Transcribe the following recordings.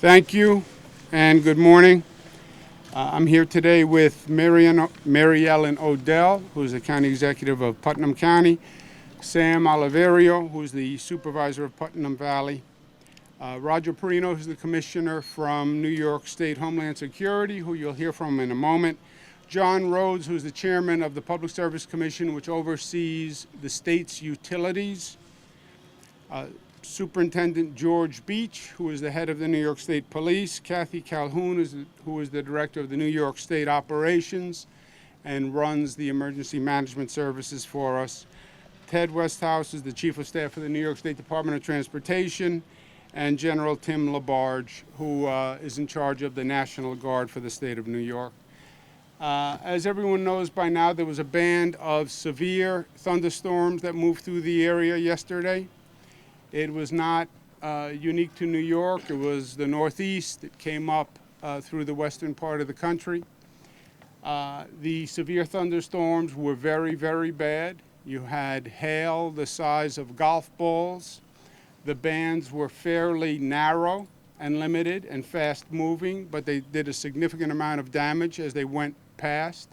Thank you and good morning. I'm here today with Mary Ellen Odell, who's the county executive of Putnam County, Sam Oliverio, who's the supervisor of Putnam Valley, Roger Perino, who's the commissioner from New York State Homeland Security, who you'll hear from in a moment, John Rhodes, who's the chairman of the Public Service Commission, which oversees the state's utilities, Superintendent George Beach, who is the head of the New York State Police, Kathy Calhoun, who is the director of the New York State Operations and runs the emergency management services for us, Ted Westhouse is the chief of staff for the New York State Department of Transportation, and General Tim LaBarge, who is in charge of the National Guard for the state of New York. As everyone knows by now, there was a band of severe thunderstorms that moved through the area yesterday. It was not unique to New York. It was the Northeast. It came up through the western part of the country. The severe thunderstorms were very, very bad. You had hail the size of golf balls. The bands were fairly narrow and limited and fast moving, but they did a significant amount of damage as they went past.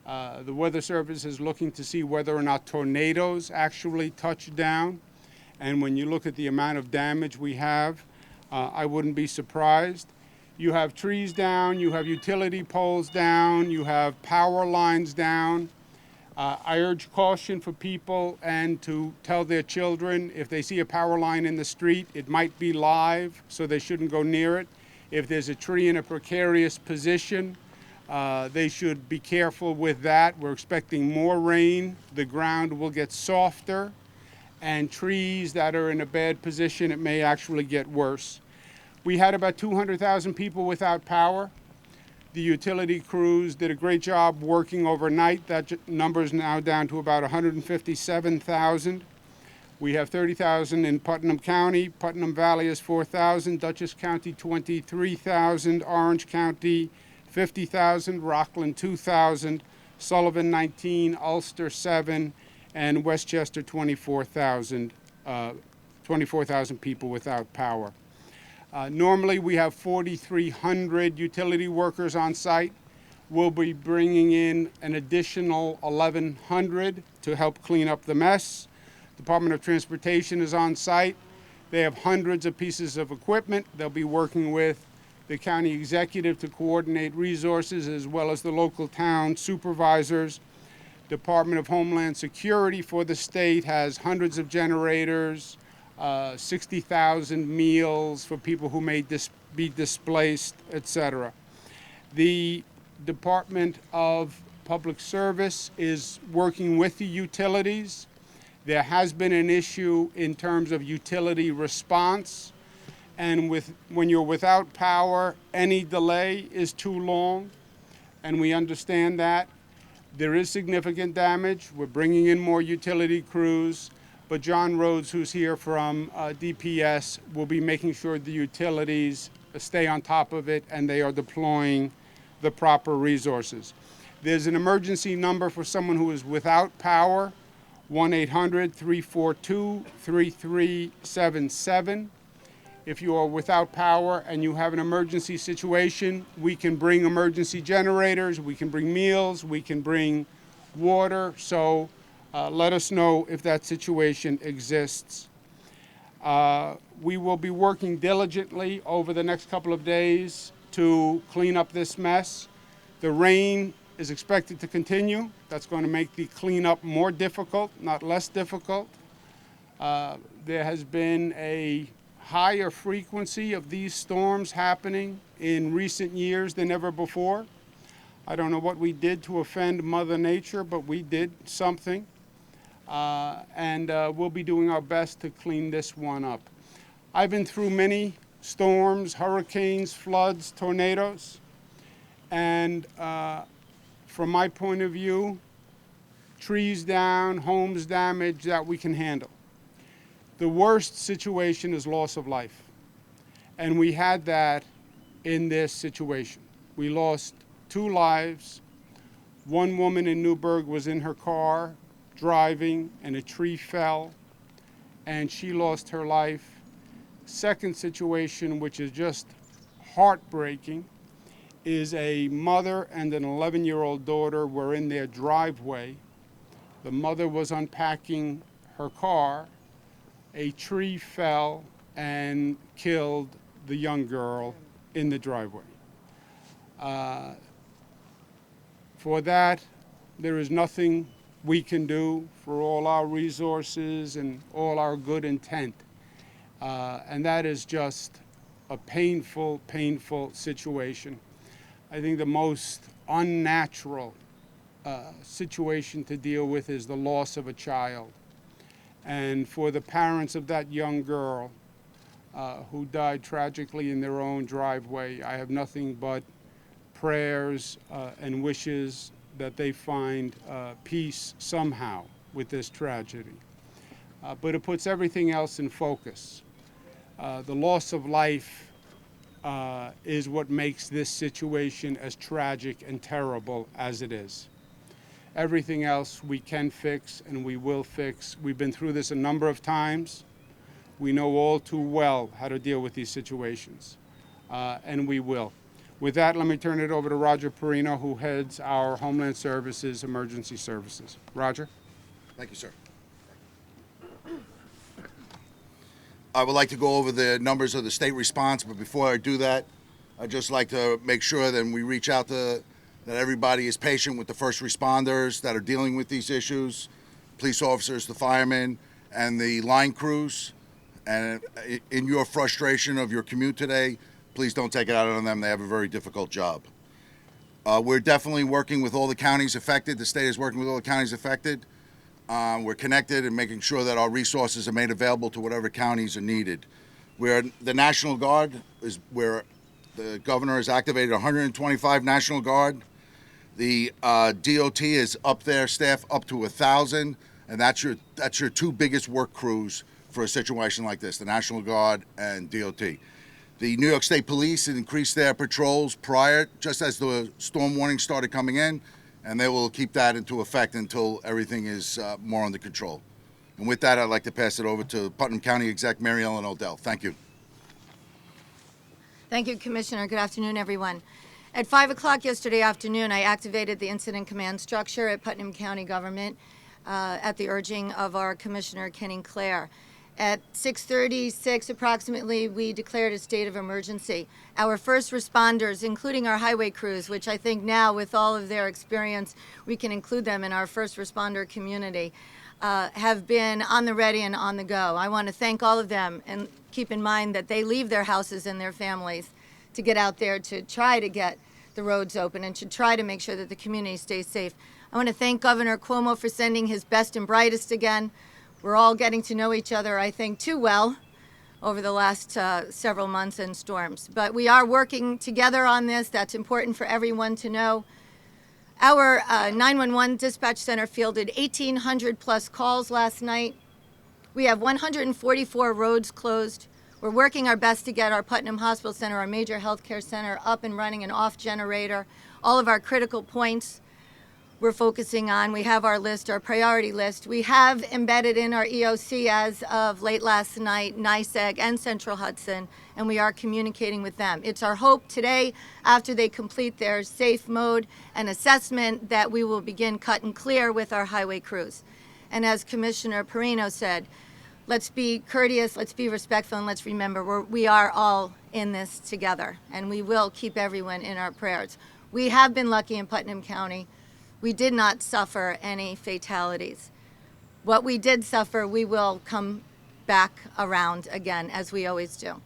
The Weather Service is looking to see whether or not tornadoes actually touch down. And when you look at the amount of damage we have, I wouldn't be surprised. You have trees down, you have utility poles down, you have power lines down. I urge caution for people and to tell their children if they see a power line in the street, it might be live, so they shouldn't go near it. If there's a tree in a precarious position, they should be careful with that. We're expecting more rain. The ground will get softer. And trees that are in a bad position, it may actually get worse. We had about 200,000 people without power. The utility crews did a great job working overnight. That number is now down to about 157,000. We have 30,000 in Putnam County. Putnam Valley is 4,000. Dutchess County, 23,000. Orange County, 50,000. Rockland, 2,000. Sullivan, 19. Ulster, 7. And Westchester, 24,000 people without power. Normally, we have 4,300 utility workers on site. We'll be bringing in an additional 1,100 to help clean up the mess. Department of Transportation is on site. They have hundreds of pieces of equipment. They'll be working with the county executive to coordinate resources as well as the local town supervisors. Department of Homeland Security for the state has hundreds of generators, 60,000 meals for people who may be displaced, etc. The Department of Public Service is working with the utilities. There has been an issue in terms of utility response, and when you're without power, any delay is too long, and we understand that. There is significant damage. We're bringing in more utility crews, but John Rhodes, who's here from DPS, will be making sure the utilities stay on top of it and they are deploying the proper resources. There's an emergency number for someone who is without power, 1-800-342-3377. If you are without power and you have an emergency situation, we can bring emergency generators, we can bring meals, we can bring water. So let us know if that situation exists. We will be working diligently over the next couple of days to clean up this mess. The rain is expected to continue. That's going to make the cleanup more difficult, not less difficult. There has been a higher frequency of these storms happening in recent years than ever before. I don't know what we did to offend Mother Nature, but we did something. And we'll be doing our best to clean this one up. I've been through many storms, hurricanes, floods, tornadoes. And from my point of view, trees down, homes damaged, that we can handle. The worst situation is loss of life. And we had that in this situation. We lost 2 lives. One woman in Newburgh was in her car driving and a tree fell and she lost her life. Second situation, which is just heartbreaking is a mother and an 11-year-old daughter were in their driveway. The mother was unpacking her car. A tree fell and killed the young girl in the driveway. For that, there is nothing we can do for all our resources and all our good intent. And that is just a painful, painful situation. I think the most unnatural situation to deal with is the loss of a child. And for the parents of that young girl who died tragically in their own driveway, I have nothing but prayers and wishes that they find peace somehow with this tragedy. But it puts everything else in focus. The loss of life is what makes this situation as tragic and terrible as it is. Everything else we can fix and we will fix. We've been through this a number of times. We know all too well how to deal with these situations, and we will. With that, let me turn it over to Roger Perino, who heads our Homeland Services Emergency Services. Roger? Thank you, sir. I would like to go over the numbers of the state response, but before I do that, I'd just like to make sure that we reach out to that everybody is patient with the first responders that are dealing with these issues, police officers, the firemen, and the line crews. And in your frustration of your commute today, please don't take it out on them. They have a very difficult job. We're definitely working with all the counties affected. The state is working with all the counties affected. We're connected and making sure that our resources are made available to whatever counties are needed. The National Guard is where the governor has activated 125 National Guard. The DOT is up their staff up to 1,000, and that's your two biggest work crews for a situation like this, the National Guard and DOT. The New York State Police increased their patrols just as the storm warnings started coming in, and they will keep that into effect until everything is more under control. And with that, I'd like to pass it over to Putnam County Exec Mary Ellen Odell. Thank you. Thank you, Commissioner. Good afternoon, everyone. At 5 o'clock yesterday afternoon, I activated the incident command structure at Putnam County government at the urging of our Commissioner, Kenny Clare. At 6:36 approximately, we declared a state of emergency. Our first responders, including our highway crews, which I think now with all of their experience, we can include them in our first responder community, have been on the ready and on the go. I want to thank all of them and keep in mind that they leave their houses and their families to get out there to try to get the roads open and to try to make sure that the community stays safe. I want to thank Governor Cuomo for sending his best and brightest again. We're all getting to know each other, I think, too well over the last several months and storms. But we are working together on this. That's important for everyone to know. Our 911 dispatch center fielded 1,800 plus calls last night. We have 144 roads closed. We're working our best to get our Putnam Hospital Center, our major healthcare center, up and running, an off generator. All of our critical points we're focusing on. We have our list, our priority list. We have embedded in our EOC as of late last night, NYSEG and Central Hudson, and we are communicating with them. It's our hope today, after they complete their safe mode and assessment, that we will begin cut and clear with our highway crews. And as Commissioner Perino said, let's be courteous, let's be respectful, and let's remember we are all in this together, and we will keep everyone in our prayers. We have been lucky in Putnam County. We did not suffer any fatalities. What we did suffer, we will come back around again, as we always do.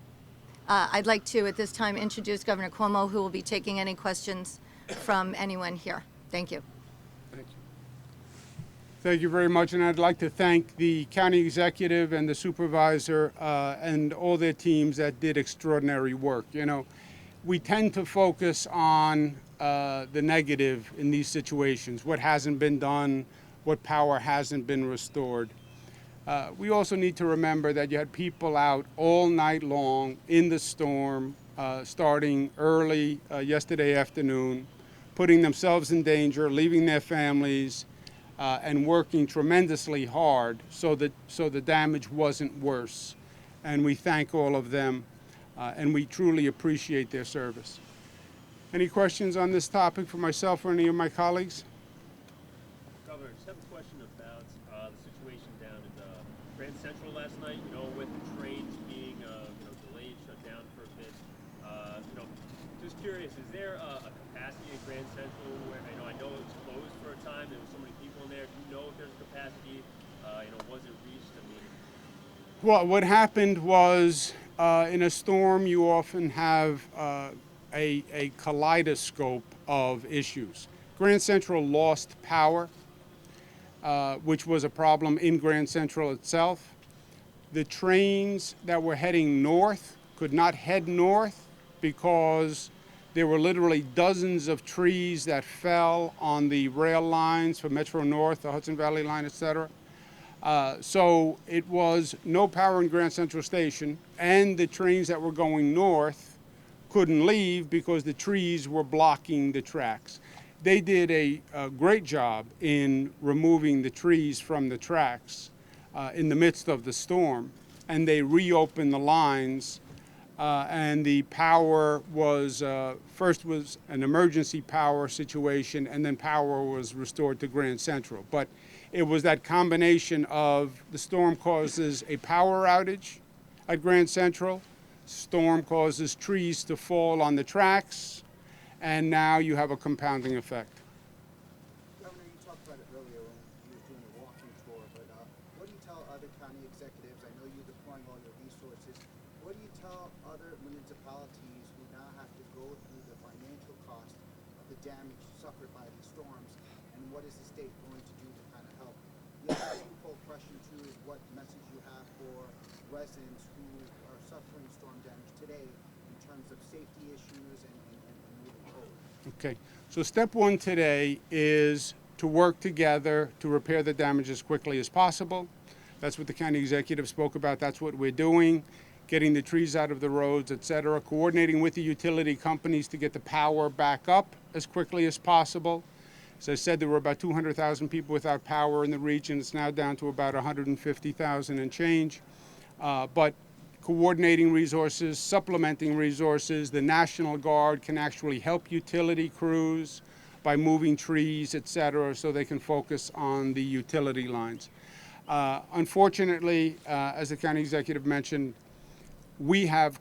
I'd like to, at this time, introduce Governor Cuomo, who will be taking any questions from anyone here. Thank you. Thank you. Thank you very much, and I'd like to thank the county executive and the supervisor and all their teams that did extraordinary work. You know, we tend to focus on the negative in these situations, what hasn't been done, what power hasn't been restored. We also need to remember that you had people out all night long in the storm, starting early yesterday afternoon, putting themselves in danger, leaving their families, and working tremendously hard so the damage wasn't worse. And we thank all of them. and we truly appreciate their service. Any questions on this topic for myself or any of my colleagues? Governor, just have a question about the situation down in Grand Central last night. With the trains being delayed, shut down for a bit. Just curious, is there a capacity in Grand Central where I know it was closed for a time? There were so many people in there. Do you know if there's capacity? Was it reached? Well, what happened was in a storm, you often have a kaleidoscope of issues. Grand Central lost power, which was a problem in Grand Central itself. The trains that were heading north could not head north because there were literally dozens of trees that fell on the rail lines for Metro North, the Hudson Valley line, etc. So it was no power in Grand Central Station, and the trains that were going north couldn't leave because the trees were blocking the tracks. They did a great job in removing the trees from the tracks in the midst of the storm, and they reopened the lines, and the power was, first was an emergency power situation, and then power was restored to Grand Central. But it was that combination of the storm causes a power outage at Grand Central, storm causes trees to fall on the tracks, and now you have a compounding effect. Governor, you talked about it earlier when you were doing a walking tour, but what do you tell other county executives? I know you're deploying all your resources. What do you tell other municipalities who now have to go through the financial cost of the damage suffered by these storms, and what is the state going to do to kind of help? The other twofold question too is what message you have for residents who are suffering storm damage today in terms of safety issues and moving forward. Okay, so step one today is to work together to repair the damage as quickly as possible. That's what the county executive spoke about. That's what we're doing, getting the trees out of the roads, et cetera, coordinating with the utility companies to get the power back up as quickly as possible. As I said, there were about 200,000 people without power in the region. It's now down to about 150,000 and change. But coordinating resources, supplementing resources. The National Guard can actually help utility crews by moving trees, et cetera, so they can focus on the utility lines. Unfortunately, as the county executive mentioned, we have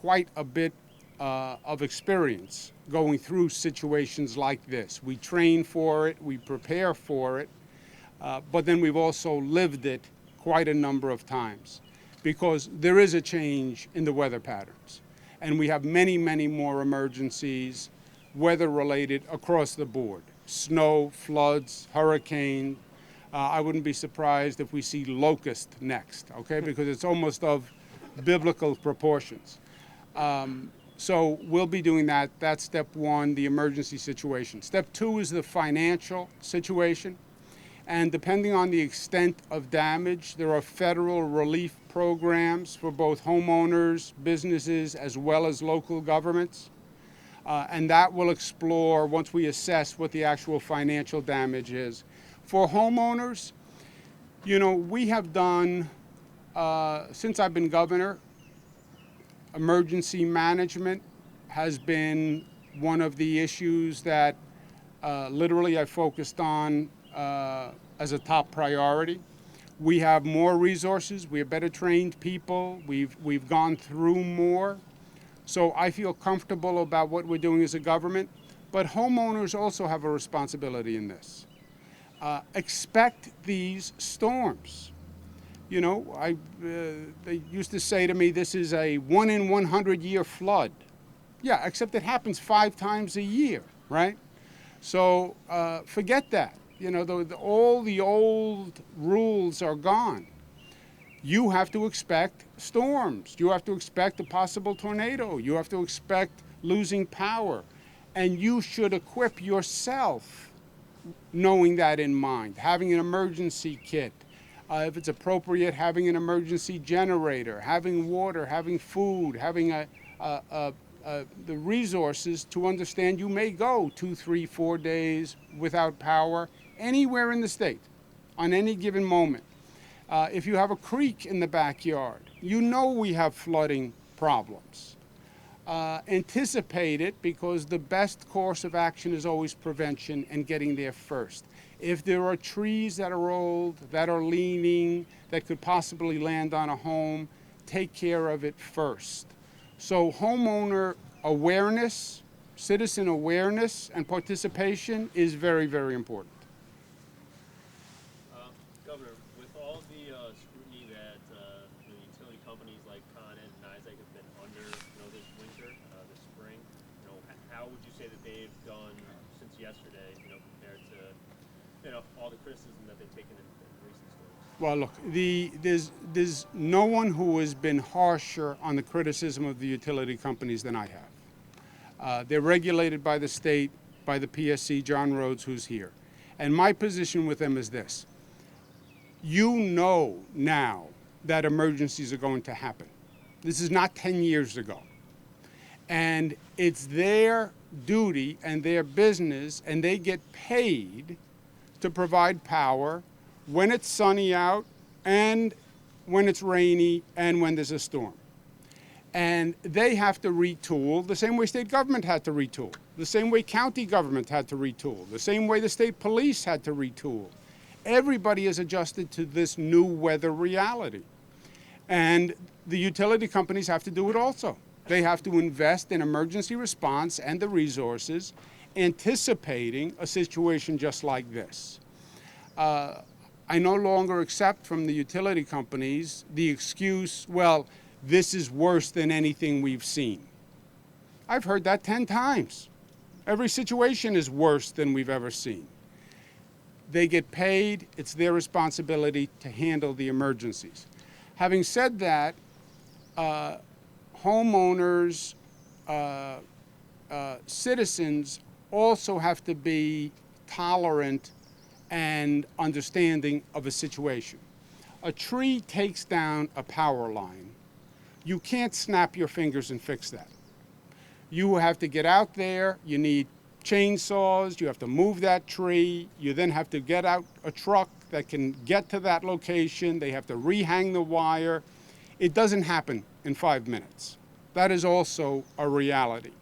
quite a bit of experience going through situations like this. We train for it, we prepare for it, but then we've also lived it quite a number of times, because there is a change in the weather patterns. And we have many, many more emergencies, weather-related, across the board. Snow, floods, hurricane. I wouldn't be surprised if we see locust next, okay? Because it's almost of biblical proportions. So we'll be doing that. That's step one, the emergency situation. Step two is the financial situation. And depending on the extent of damage, there are federal relief programs for both homeowners, businesses, as well as local governments. And that will explore once we assess what the actual financial damage is. For homeowners, we have done, since I've been governor, emergency management has been one of the issues that literally I focused on as a top priority. We have more resources, we have better trained people, we've gone through more. So I feel comfortable about what we're doing as a government, but homeowners also have a responsibility in this. Expect these storms. They used to say to me, this is a 1 in 100 year flood. Yeah, except it happens 5 times a year, right? So forget that. All the old rules are gone. You have to expect storms. You have to expect a possible tornado. You have to expect losing power. And you should equip yourself knowing that in mind, having an emergency kit. If it's appropriate, having an emergency generator, having water, having food, having the resources to understand you may go 2, 3, 4 days without power anywhere in the state on any given moment. If you have a creek in the backyard, we have flooding problems. anticipate it, because the best course of action is always prevention and getting there first. If there are trees that are old, that are leaning, that could possibly land on a home, take care of it first. So homeowner awareness, citizen awareness and participation is very, very important. Governor, with all the scrutiny that the utility companies like Con Ed and NYSEG have been under, this winter, this spring, how would you say that they've done since yesterday, compared to, all the criticism that they've taken in recent storms? Well, look, there's no one who has been harsher on the criticism of the utility companies than I have. They're regulated by the state, by the PSC, John Rhodes, who's here. And my position with them is this. You know now that emergencies are going to happen. This is not 10 years ago. And it's their duty and their business, and they get paid to provide power when it's sunny out and when it's rainy and when there's a storm. And they have to retool the same way state government had to retool, the same way county government had to retool, the same way the state police had to retool. Everybody is adjusted to this new weather reality. And the utility companies have to do it also. They have to invest in emergency response and the resources, anticipating a situation just like this. I no longer accept from the utility companies the excuse, well, this is worse than anything we've seen. I've heard that 10 times. Every situation is worse than we've ever seen. They get paid. It's their responsibility to handle the emergencies. Having said that, homeowners, citizens also have to be tolerant and understanding of a situation. A tree takes down a power line. You can't snap your fingers and fix that. You have to get out there. You need chainsaws. You have to move that tree. You then have to get out a truck that can get to that location. They have to rehang the wire. It doesn't happen in 5 minutes. That is also a reality.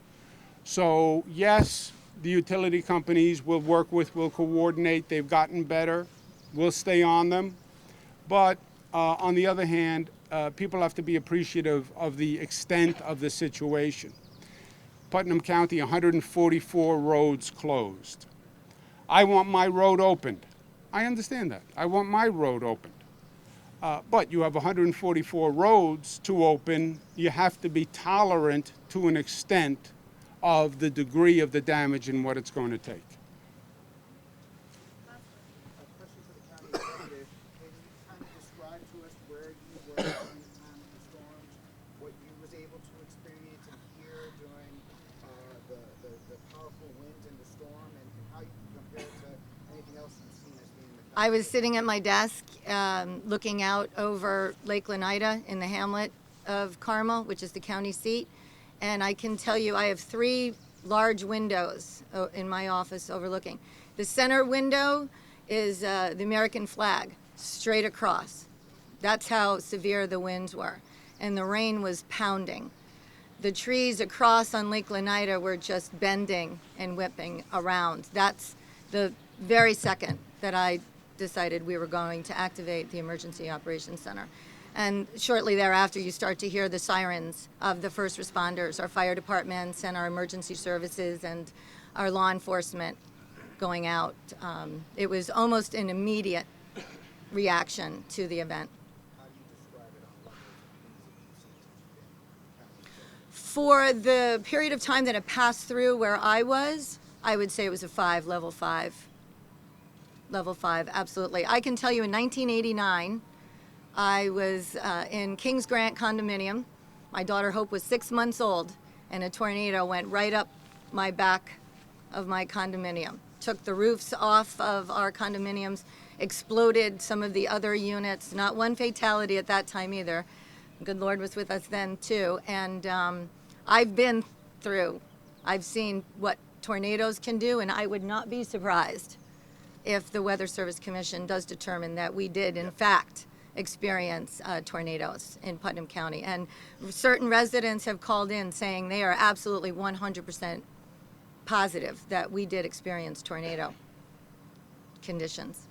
So yes, the utility companies will work with, will coordinate. They've gotten better. We'll stay on them. But on the other hand, people have to be appreciative of the extent of the situation. Putnam County, 144 roads closed. I want my road opened. I understand that. I want my road opened. But you have 144 roads to open. You have to be tolerant to an extent of the degree of the damage and what it's going to take. A question for the county executive. Can you kind of describe to us where you were during the time of the storms, what you was able to experience and hear during the powerful winds and the storm, and how you compare it to anything else you've seen as being the county? I was sitting at my desk looking out over Lake Oneida in the hamlet of Carmel, which is the county seat. And I can tell you I have 3 large windows in my office overlooking. The center window is the American flag straight across. That's how severe the winds were. And the rain was pounding. The trees across on Lake Oneida were just bending and whipping around. That's the very second that I decided we were going to activate the Emergency Operations Center. And shortly thereafter, you start to hear the sirens of the first responders, our fire departments and our emergency services and our law enforcement going out. It was almost an immediate reaction to the event. How do you describe it on levels of things that you've seen since you've been For the period of time that it passed through where I would say it was a 5, level 5. Level 5, absolutely. I can tell you in 1989, I was in Kings Grant condominium. My daughter Hope was 6 months old, and a tornado went right up my back of my condominium. Took the roofs off of our condominiums, exploded some of the other units. Not one fatality at that time either. Good Lord was with us then too. And I've been through, I've seen what tornadoes can do, and I would not be surprised if the Weather Service Commission does determine that we did, in fact, experience tornadoes in Putnam County. And certain residents have called in saying they are absolutely 100% positive that we did experience tornado conditions.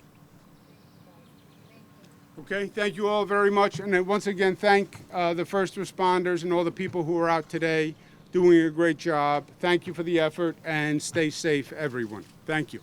Okay, thank you all very much. And then once again, thank the first responders and all the people who are out today doing a great job. Thank you for the effort, and stay safe, everyone. Thank you.